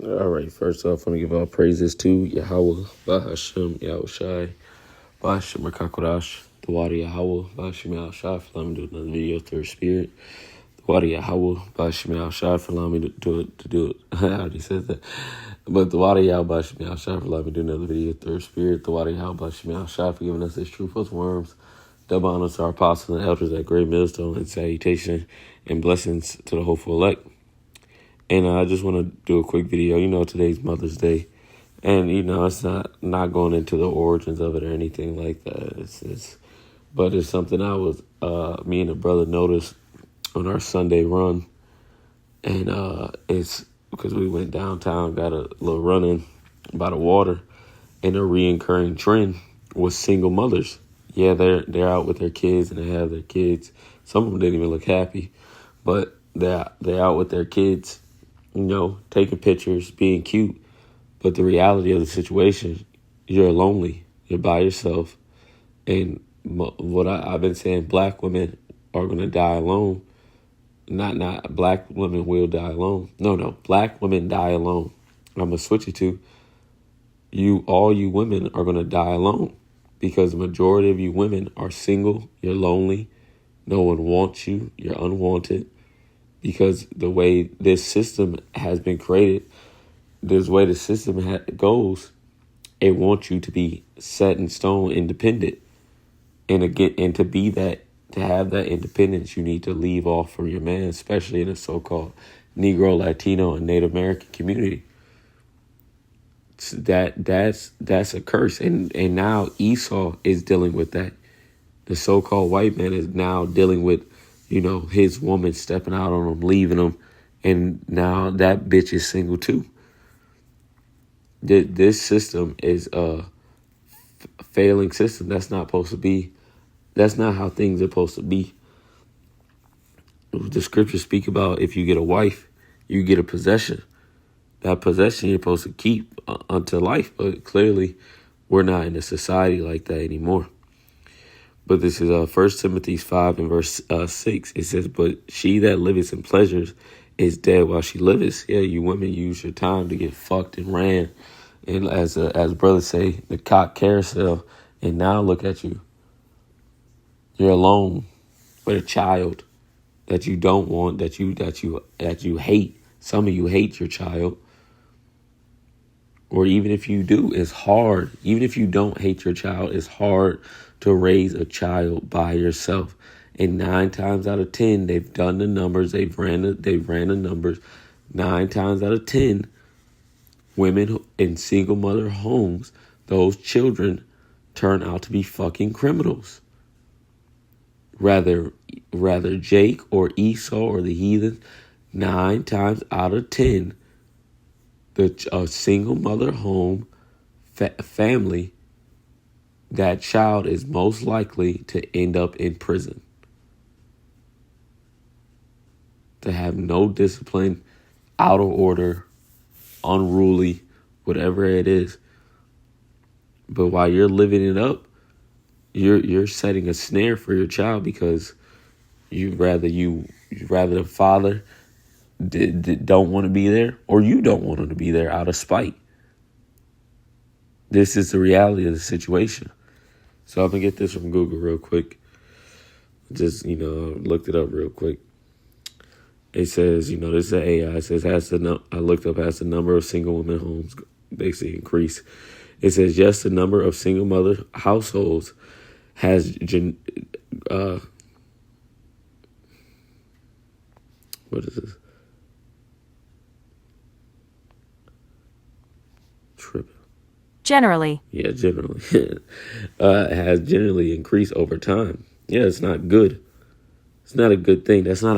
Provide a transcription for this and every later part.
All right, first off, I want to give all praises to Yahweh, Bahashem, Yahushai, Bahashem Rakakodash, the Wadi Yahweh, Bahashem Yahushai, for allowing me to do another video through Spirit. The Wadi Yahweh, Bahashem Yahushai, for allowing me to do it. I already said that. But the Wadi Yahweh, Bahashem Yahushai, for allowing me to do another video through Spirit. The Wadi Yahweh, Bahashem Yahushai, for giving us this truth with worms. Double honor to our apostles and elders at Great Millstone, and salutation and blessings to the hopeful elect. And I just want to do a quick video. Today's Mother's Day. And, it's not going into the origins of it or anything like that. But it's something me and a brother noticed on our Sunday run. And it's because we went downtown, got a little run-in by the water. And a reoccurring trend was single mothers. Yeah, they're out with their kids and they have their kids. Some of them didn't even look happy. But they're out with their kids, taking pictures, being cute. But the reality of the situation, you're lonely. You're by yourself. And what I've been saying, black women are going to die alone. Not black women will die alone. No, black women die alone. I'm going to switch it to all you women are going to die alone. Because the majority of you women are single. You're lonely. No one wants you. You're unwanted. Because the way this system has been created, this way the system goes, it wants you to be set in stone, independent. And to be that, to have that independence, you need to leave off from your man, especially in the so-called Negro, Latino, and Native American community. That's a curse. And now Esau is dealing with that. The so-called white man is now dealing with his woman stepping out on him, leaving him, and now that bitch is single too. This system is a failing system. That's not supposed to be. That's not how things are supposed to be. The scriptures speak about if you get a wife, you get a possession. That possession you're supposed to keep unto life. But clearly, we're not in a society like that anymore. But this is 1 Timothy 5 and verse 6. It says, but she that liveth in pleasures is dead while she liveth. Yeah, you women use your time to get fucked and ran. And as brothers say, the cock carousel. And now look at you. You're alone with a child that you don't want, that you hate. Some of you hate your child. Or even if you do, it's hard. Even if you don't hate your child, it's hard to raise a child by yourself. And 9 times out of 10, they've done the numbers. They've ran the numbers. 9 times out of 10, women in single mother homes, those children turn out to be fucking criminals. Rather Jake or Esau or the heathen, 9 times out of 10, a single mother home family, that child is most likely to end up in prison. To have no discipline, out of order, unruly, whatever it is. But while you're living it up, you're setting a snare for your child because you'd rather the father don't want to be there, or you don't want him to be there out of spite. This is the reality of the situation. So I'm going to get this from Google real quick. Just, looked it up real quick. It says, this is an AI. It says, I looked up, has the number of single women homes basically increased. It says, yes, the number of single mother households has, what is this? Tripping. Generally. Yeah, generally. Has generally increased over time. Yeah, it's not good. It's not a good thing. That's not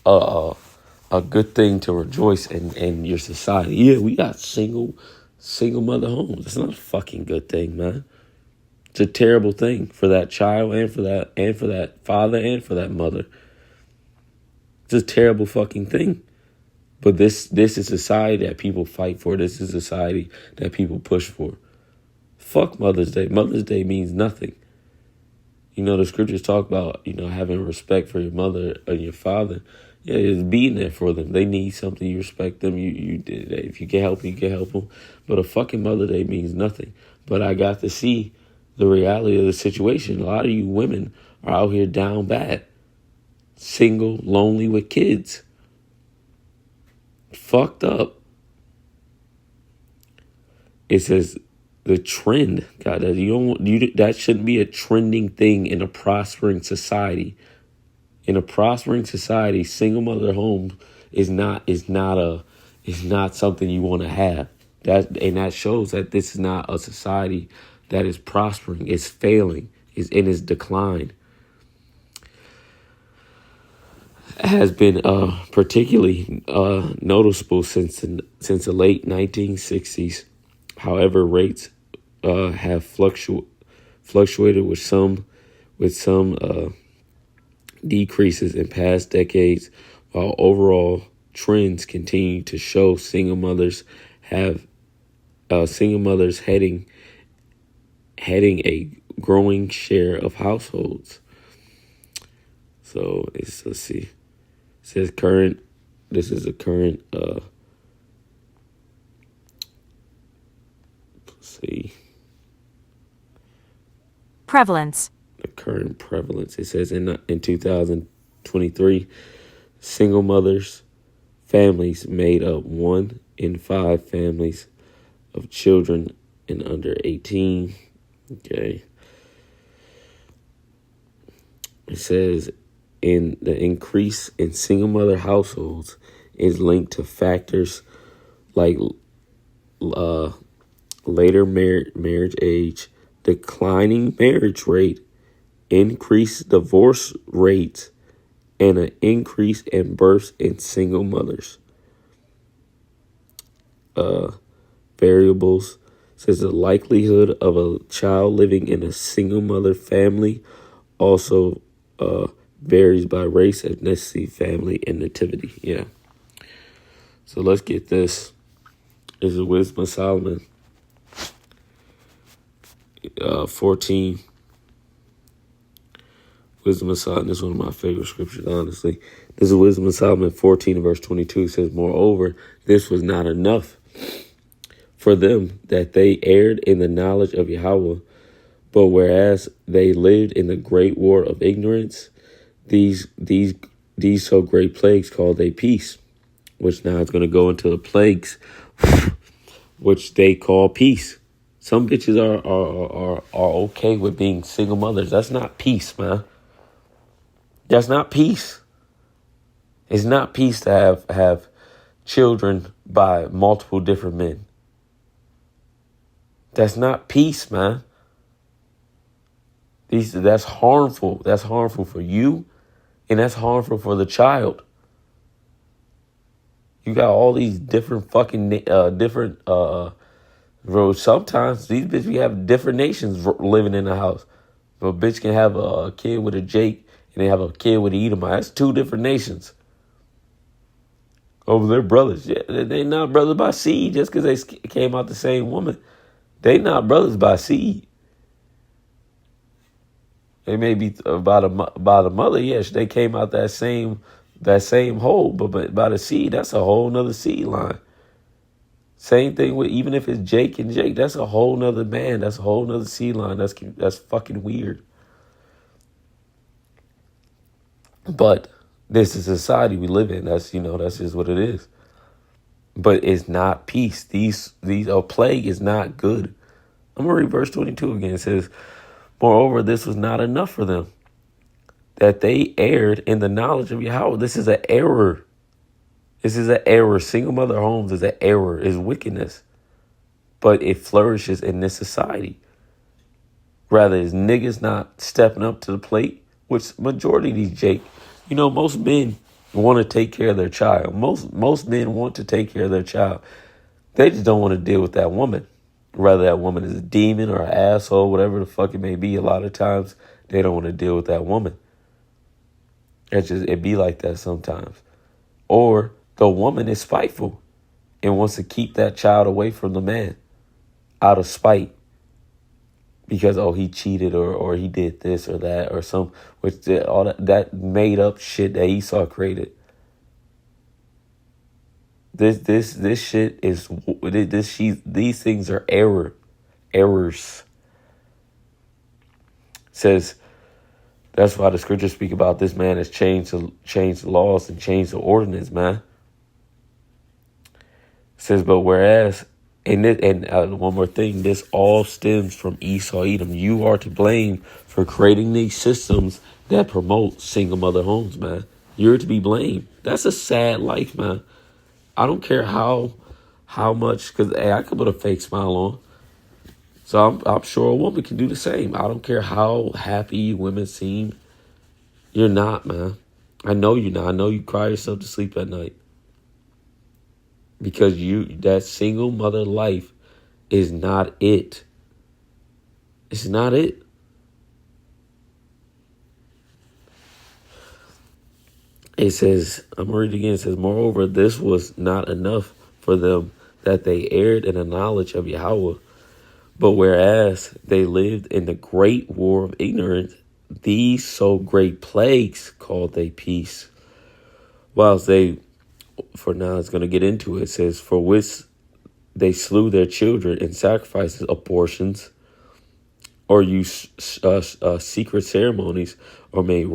a good thing to rejoice in your society. Yeah, we got single mother homes. It's not a fucking good thing, man. It's a terrible thing for that child and for that father and for that mother. It's a terrible fucking thing. But this is society that people fight for. This is society that people push for. Fuck Mother's Day. Mother's Day means nothing. The scriptures talk about, having respect for your mother and your father. Yeah, it's being there for them. They need something. You respect them. If you can help them, you can help them. But a fucking Mother Day means nothing. But I got to see the reality of the situation. A lot of you women are out here down bad, single, lonely with kids, fucked up. It says the trend. God, that shouldn't be a trending thing in a prospering society. In a prospering society, single mother home is not something you want to have. That shows that this is not a society that is prospering. It's failing. Is in its decline. It has been particularly noticeable since the late 1960s. However, rates have fluctuated with some decreases in past decades, while overall trends continue to show single mothers heading a growing share of households. So let's see. It says current. This is a current. Let's see. Prevalence. The current prevalence. It says in 2023, single mothers families made up 1 in 5 families of children and under 18. Okay. It says in the increase in single mother households is linked to factors like later marriage age, declining marriage rate, increased divorce rates, and an increase in births in single mothers. Variables says the likelihood of a child living in a single mother family also varies by race, ethnicity, family, and nativity. Yeah. So let's get this. This is Wisdom of Solomon 14. Wisdom of Solomon, this is one of my favorite scriptures, honestly. This is Wisdom of Solomon 14 verse 22. It says, moreover, this was not enough for them that they erred in the knowledge of Yahweh, but whereas they lived in the great war of ignorance, these so great plagues called they peace, which now is going to go into the plagues, which they call peace. Some bitches are okay with being single mothers. That's not peace, man. That's not peace. It's not peace to have children by multiple different men. That's not peace, man. That's harmful. That's harmful for you, and that's harmful for the child. You got all these different fucking roads. Sometimes these bitches we have different nations living in the house. But a bitch can have a kid with a Jake and they have a kid with an Edomite. That's 2 different nations. Oh, they're brothers. Yeah, they not brothers by seed just because they came out the same woman. They not brothers by seed. They may be by the mother. Yes, they came out that same hole, but by the seed, that's a whole nother seed line. Same thing with, even if it's Jake and Jake, that's a whole nother man. That's a whole nother seed line. That's fucking weird. But this is the society we live in. That's just what it is. But it's not peace. These a plague is not good. I'm gonna read verse 22 again. It says, moreover, this was not enough for them, that they erred in the knowledge of Yahweh. This is an error. This is an error. Single mother homes is an error, is wickedness. But it flourishes in this society. Rather, is niggas not stepping up to the plate, which majority of these Jake, most men want to take care of their child. Most men want to take care of their child. They just don't want to deal with that woman. Whether that woman is a demon or an asshole, whatever the fuck it may be, a lot of times they don't want to deal with that woman. It be like that sometimes. Or the woman is spiteful and wants to keep that child away from the man out of spite. Because, he cheated or he did this or that or all that made up shit that Esau created. This shit is these things are errors. Says that's why the scriptures speak about this man has changed the laws and changed the ordinance, man. Says, but whereas, one more thing, this all stems from Esau Edom. You are to blame for creating these systems that promote single mother homes, man. You're to be blamed. That's a sad life, man. I don't care how much, because I could put a fake smile on. So I'm sure a woman can do the same. I don't care how happy women seem. You're not, man. I know you're not. I know you cry yourself to sleep at night. Because that single mother life is not it. It's not it. It says, I'm going to read it again. It says, moreover, this was not enough for them that they erred in the knowledge of Yahweh. But whereas they lived in the great war of ignorance, these so great plagues called they peace. Whilst they, for now it's going to get into it, it says, for which they slew their children in sacrifices, abortions, or used secret ceremonies, or made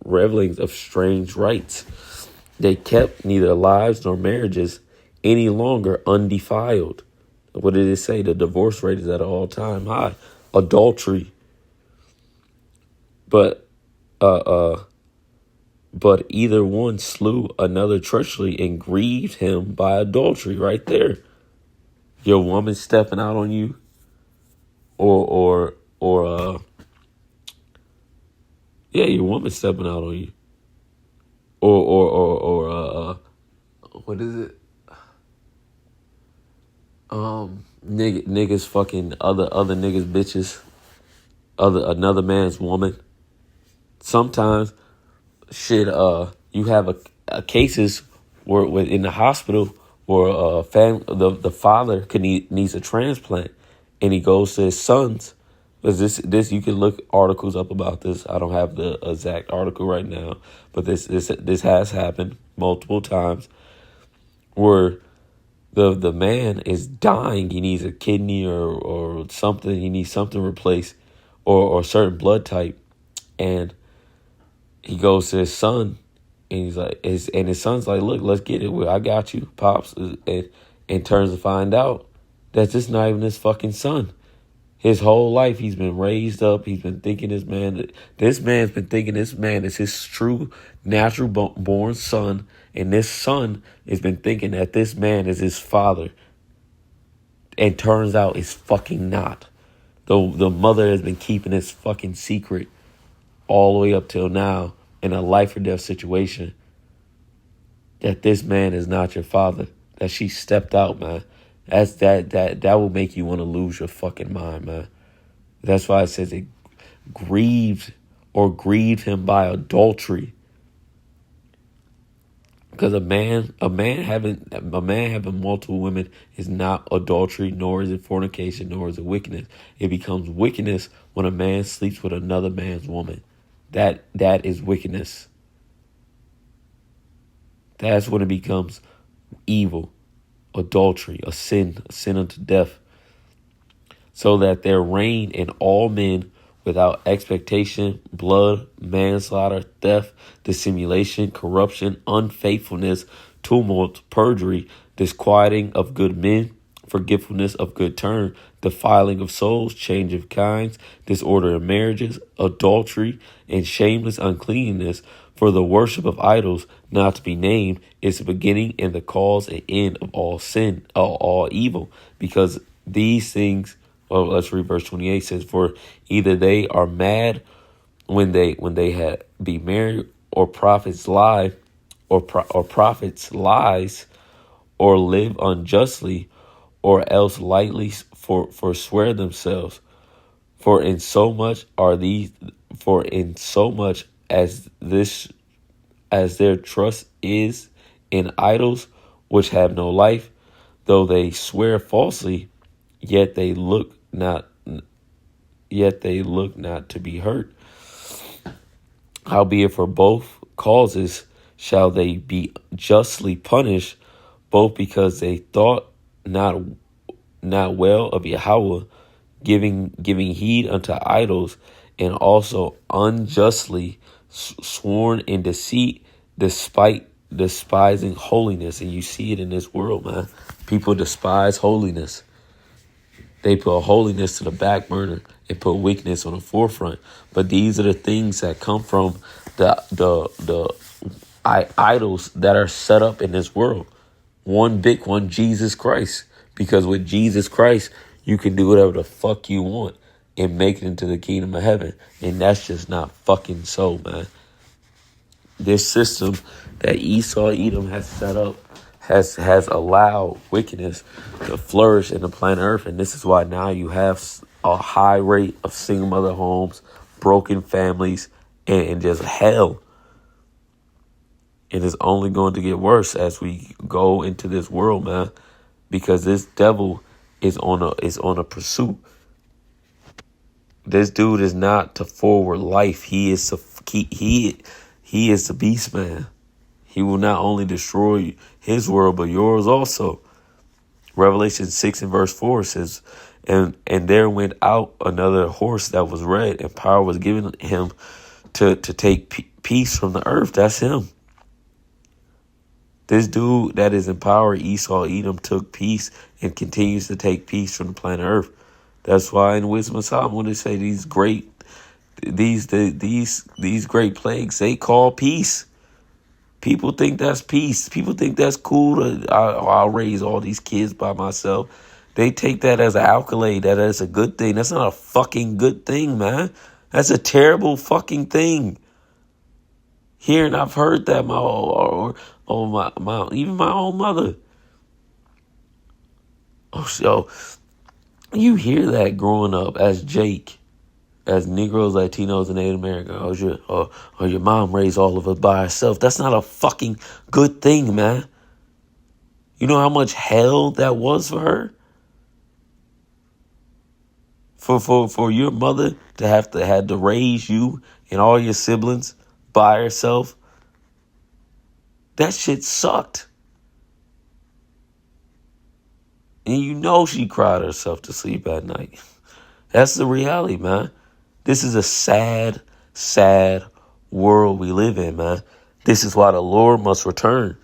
revelings of strange rites. They kept neither lives nor marriages any longer undefiled. What did it say? The divorce rate is at an all-time high. Adultery. But either one slew another treacherously and grieved him by adultery. Right there. Your woman stepping out on you, your woman stepping out on you, or what is it? Niggas fucking other niggas bitches, another man's woman. Sometimes, shit. You have a cases where in the hospital where the father needs a transplant, and he goes to his sons. Because this you can look articles up about this. I don't have the exact article right now, but this has happened multiple times where the man is dying. He needs a kidney or something. He needs something replaced or a certain blood type, and he goes to his son, and he's like, his son's like, look, let's get it. I got you, pops. And turns to find out that this not even his fucking son. His whole life, he's been raised up. He's been thinking this man's been thinking this man is his true natural born son. And this son has been thinking that this man is his father. And turns out it's fucking not. The mother has been keeping this fucking secret all the way up till now in a life or death situation. That this man is not your father. That she stepped out, man. That will make you want to lose your fucking mind, man. That's why it says it grieved him by adultery. Because a man having multiple women is not adultery, nor is it fornication, nor is it wickedness. It becomes wickedness when a man sleeps with another man's woman. That is wickedness. That's when it becomes evil. Adultery, a sin unto death, so that there reign in all men without expectation, blood, manslaughter, theft, dissimulation, corruption, unfaithfulness, tumult, perjury, disquieting of good men, forgetfulness of good turn, defiling of souls, change of kinds, disorder in marriages, adultery, and shameless uncleanness. For the worship of idols, not to be named, is the beginning and the cause and end of all sin, all evil. Because these things, well, let's read verse 28, says, for either they are mad when they be married, or prophets lie, or prophets lies, or live unjustly, or else lightly forswear themselves. For in so much as their trust is in idols which have no life, though they swear falsely, yet they look not to be hurt. Howbeit for both causes shall they be justly punished, both because they thought not well of Yahweh, giving heed unto idols, and also unjustly sworn in deceit, despite despising holiness. And you see it in this world, man. People despise holiness. They put holiness to the back burner and put weakness on the forefront. But these are the things that come from the idols that are set up in this world. One big one, Jesus Christ. Because with Jesus Christ, you can do whatever the fuck you want and make it into the kingdom of heaven. And that's just not fucking so, man. This system that Esau Edom has set up has allowed wickedness to flourish in the planet Earth. And this is why now you have a high rate of single mother homes, broken families, and just hell. It is only going to get worse as we go into this world, man, because this devil is on a pursuit. This dude is not to forward life. He is the beast man. He will not only destroy his world, but yours also. Revelation 6 and verse 4 says, and there went out another horse that was red, and power was given him to take peace from the earth. That's him. This dude that is in power, Esau Edom, took peace and continues to take peace from the planet Earth. That's why in Wisdom of Solomon, when they say these great plagues, they call peace. People think that's peace. People think that's cool. I'll raise all these kids by myself. They take that as an accolade, that as a good thing. That's not a fucking good thing, man. That's a terrible fucking thing. Here, and I've heard that my even my own mother. Oh, so you hear that growing up as Jake, as Negroes, Latinos, and Native Americans. Your mom raised all of us by herself. That's not a fucking good thing, man. You know how much hell that was for her? For your mother to had to raise you and all your siblings by herself. That shit sucked. And you know she cried herself to sleep at night. That's the reality, man. This is a sad, sad world we live in, man. This is why the Lord must return.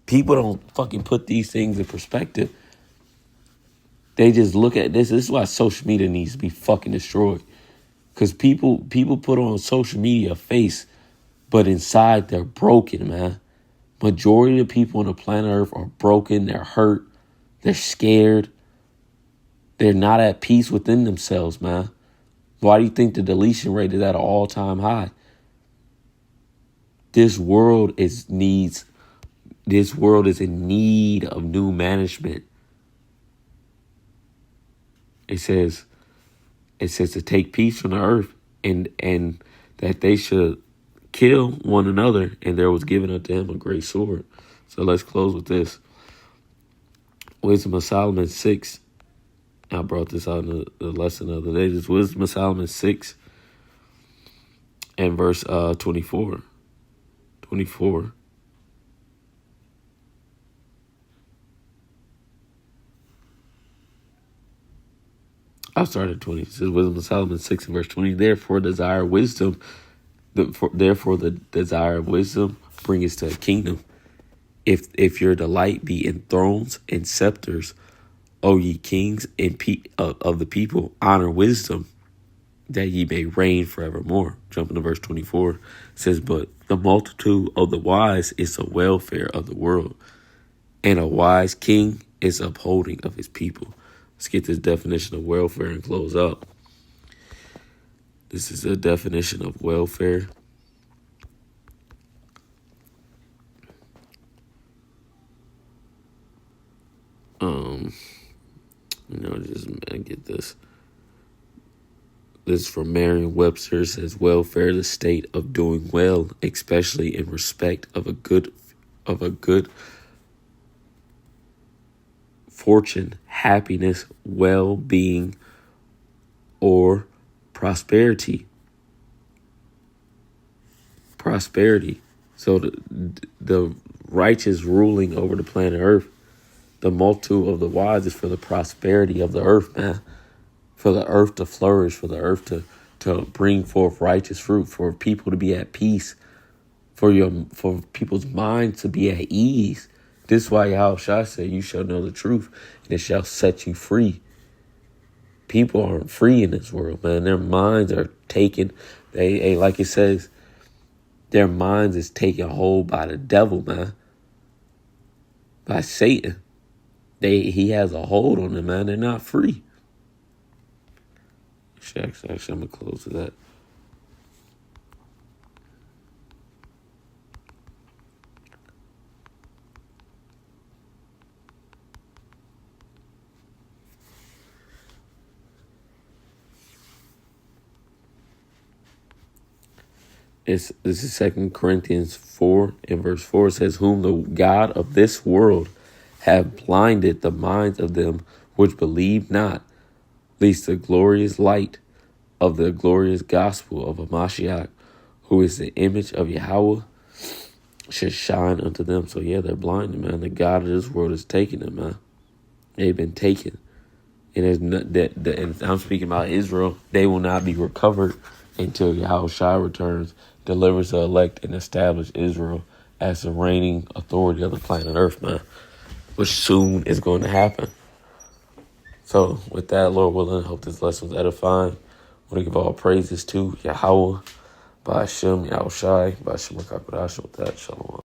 People don't fucking put these things in perspective. They just look at this. This is why social media needs to be fucking destroyed. Because people put on social media a face, but inside they're broken, man. Majority of the people on the planet Earth are broken. They're hurt. They're scared. They're not at peace within themselves, man. Why do you think the deletion rate is at an all-time high? This world is in need of new management. It says to take peace from the earth and that they should kill one another, and there was given unto him a great sword. So let's close with this. Wisdom of Solomon 6. I brought this out in the lesson the other day. This Wisdom of Solomon 6 and verse 24. 24. I'll start at 20. It says Wisdom of Solomon 6 and verse 20. Therefore desire wisdom. Therefore the desire of wisdom bringeth to a kingdom. If your delight be in thrones and scepters, O ye kings and of the people, honor wisdom, that ye may reign forevermore. Jumping to verse 24. It says, but the multitude of the wise is the welfare of the world, and a wise king is upholding of his people. Let's get this definition of welfare and close up. This is a definition of welfare. Just get this. This is from Merriam-Webster. It says welfare, the state of doing well, especially in respect of a good fortune, happiness, well-being, or prosperity. Prosperity. So the righteous ruling over the planet Earth. The multitude of the wise is for the prosperity of the earth, man. For the earth to flourish, for the earth to bring forth righteous fruit, for people to be at peace, for people's minds to be at ease. This is why Yahushua said, you shall know the truth, and it shall set you free. People aren't free in this world, man. Their minds are taken. They like it says, their minds is taken hold by the devil, man. By Satan. He has a hold on them, man. They're not free. Actually, I'm going to close to that. This is 2 Corinthians 4 and verse 4. It says, whom the God of this world have blinded the minds of them which believe not, lest the glorious light of the glorious gospel of Mashiach, who is the image of Yahweh, should shine unto them. So yeah, they're blinded, man. The God of this world is taking them, man. They've been taken. And and I'm speaking about Israel. They will not be recovered until Yahushua returns, delivers the elect, and establish Israel as the reigning authority of the planet Earth, man. Which soon is going to happen. So with that, Lord willing, I hope this lesson was edifying. I want to give all praises to Yahweh, Ba'ashem, Yahushai, Ba'ashem, Makakodash. With that, shalom.